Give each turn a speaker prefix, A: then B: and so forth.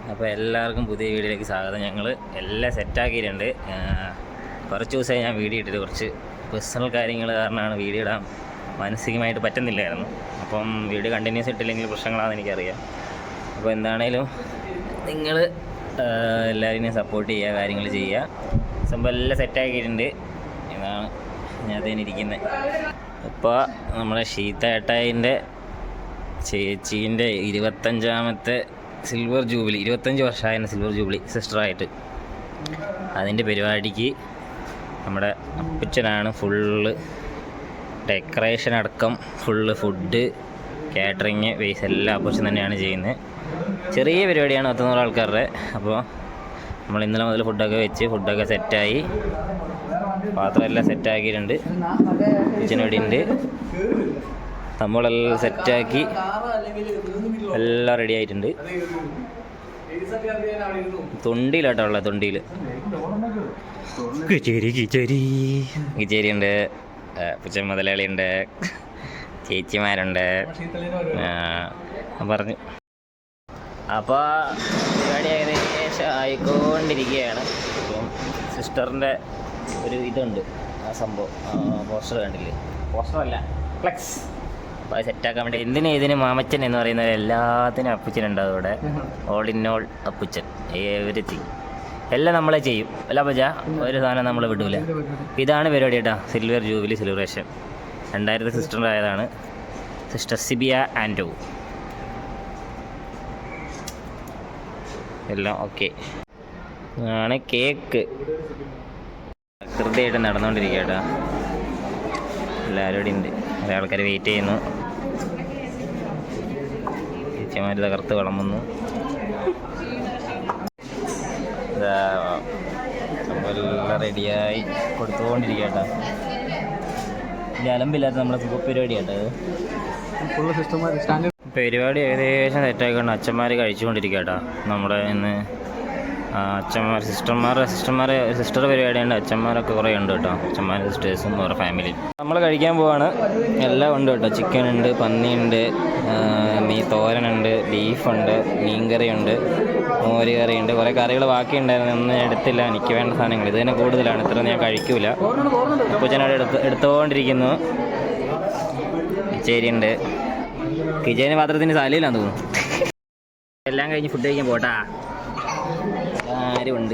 A: അപ്പോൾ എല്ലാവർക്കും പുതിയ വീഡിയോയിലേക്ക് സ്വാഗതം. ഞങ്ങൾ എല്ലാം സെറ്റാക്കിയിട്ടുണ്ട്. കുറച്ച് ദിവസമായി ഞാൻ വീഡിയോ ഇട്ടിട്ട് കുറച്ച് പേഴ്സണൽ കാര്യങ്ങൾ കാരണമാണ് വീഡിയോ ഇടാൻ മാനസികമായിട്ട് പറ്റുന്നില്ലായിരുന്നു. അപ്പം വീഡിയോ കണ്ടിന്യൂസ് ഇട്ടില്ലെങ്കിൽ പ്രശ്നങ്ങളാണെന്ന് എനിക്കറിയാം. അപ്പോൾ എന്താണേലും നിങ്ങൾ എല്ലാവരെയും സപ്പോർട്ട് ചെയ്യുക, കാര്യങ്ങൾ ചെയ്യുക. സംഭവം എല്ലാം സെറ്റാക്കിയിട്ടുണ്ട്. ഇതാണ് ഞാൻ അതിനിരിക്കുന്നത്. ഇപ്പോൾ നമ്മുടെ ഷീതേട്ടായിൻ്റെ ചേച്ചീൻ്റെ 25ാമത്തെ സിൽവർ ജൂബിലി, 25 വർഷമായിരുന്നു സിൽവർ ജൂബിലി സിസ്റ്ററായിട്ട്. അതിൻ്റെ പരിപാടിക്ക് നമ്മുടെ അപ്പച്ചനാണ് ഫുള്ള് ഡെക്കറേഷൻ അടക്കം, ഫുള്ള് ഫുഡ്, കാറ്ററിങ് ബേസ് എല്ലാം അപ്പച്ചൻ തന്നെയാണ് ചെയ്യുന്നത്. ചെറിയ പരിപാടിയാണ്, 100 ആൾക്കാരുടെ. അപ്പോൾ നമ്മൾ ഇന്നലെ മുതൽ ഫുഡൊക്കെ സെറ്റായി, പാത്രമെല്ലാം സെറ്റാക്കിയിട്ടുണ്ട്. കിച്ചനോടി ഉണ്ട്, നമ്മളെല്ലാം സെറ്റാക്കി എല്ലാം റെഡി ആയിട്ടുണ്ട്. തൊണ്ടിയിലാട്ടോ ഉള്ളത്, തൊണ്ടിയിൽ കിച്ചേരി ഉണ്ട്, പുച്ചൻ മുതലാളി ഉണ്ട്, ചേച്ചിമാരുണ്ട് പറഞ്ഞു. അപ്പോൾ പരിപാടി ഏകദേശം ആയിക്കൊണ്ടിരിക്കുകയാണ്. ഇപ്പം സിസ്റ്ററിൻ്റെ ഒരു ഇതുണ്ട്, ആ സംഭവം പോസ്റ്റർ കണ്ടില്ലേ, പോസ്റ്ററല്ല ഫ്ലെക്സ്. അപ്പോൾ അത് സെറ്റാക്കാൻ വേണ്ടി ഇതിന് മാമച്ചൻ എന്ന് പറയുന്നത് എല്ലാത്തിനും അപ്പച്ചനുണ്ടാവും ഇവിടെ. All in all Appachan, everything എല്ലാം നമ്മളെ ചെയ്യും. അല്ല അപ്പച്ച, ഒരു സാധനം നമ്മൾ വിടൂല. ഇതാണ് പരിപാടി കേട്ടോ, സിൽവർ ജൂബിലി സെലിബ്രേഷൻ. 2000 സിസ്റ്ററായതാണ്, സിസ്റ്റർ സിബിയ ആൻഡോ. എല്ലാം ഓക്കെ ആണ്. കേക്ക് കൃത്യമായിട്ട് നടന്നുകൊണ്ടിരിക്കുക കേട്ടോ. എല്ലാവരും ഇവിടെ ഉണ്ട്, കുറേ ആൾക്കാർ വെയിറ്റ് ചെയ്യുന്നു. ചേച്ചിമാർ തകർത്ത് വിളമ്പുന്നു. എല്ലാം റെഡിയായി കൊടുത്തുകൊണ്ടിരിക്കുക കേട്ടോ. അലമ്പില്ലാത്ത നമ്മുടെ പരിപാടി കേട്ടോ. ഫുള്ള് സിസ്റ്റർമാർ പരിപാടി ഏകദേശം സെറ്റായിക്കൊണ്ട് അച്ഛന്മാർ കഴിച്ചുകൊണ്ടിരിക്കുക കേട്ടോ. നമ്മുടെ ഇന്ന് അച്ഛന്മാർ സിസ്റ്റർ പരിപാടിയുണ്ട്. അച്ഛന്മാരൊക്കെ കുറേ ഉണ്ട് കേട്ടോ, അച്ഛന്മാർ സിസ്റ്റേഴ്സും അവരുടെ ഫാമിലി. നമ്മൾ കഴിക്കാൻ പോവാണ്. എല്ലാം ഉണ്ട് കേട്ടോ. ചിക്കൻ ഉണ്ട്, പന്നിയുണ്ട്, തോരനുണ്ട്, ബീഫുണ്ട്, മീൻകറിയുണ്ട്, മോര് കറിയുണ്ട്, കുറേ കറികൾ ബാക്കിയുണ്ടായിരുന്നു, ഒന്നും ഞാൻ എടുത്തില്ല. എനിക്ക് വേണ്ട സാധനങ്ങൾ ഇത് തന്നെ കൂടുതലാണ്, ഇത്ര ഞാൻ കഴിക്കൂല. പൂച്ചനോട് എടുത്തുകൊണ്ടിരിക്കുന്നു. കിച്ചേരിയുണ്ട്, കിച്ചേരി പാത്രത്തിൻ്റെ സാലയിലാന്ന് തോന്നുന്നു. എല്ലാം കഴിഞ്ഞ് ഫുഡ് കഴിക്കാൻ പോട്ടാ. ആരും ഉണ്ട്.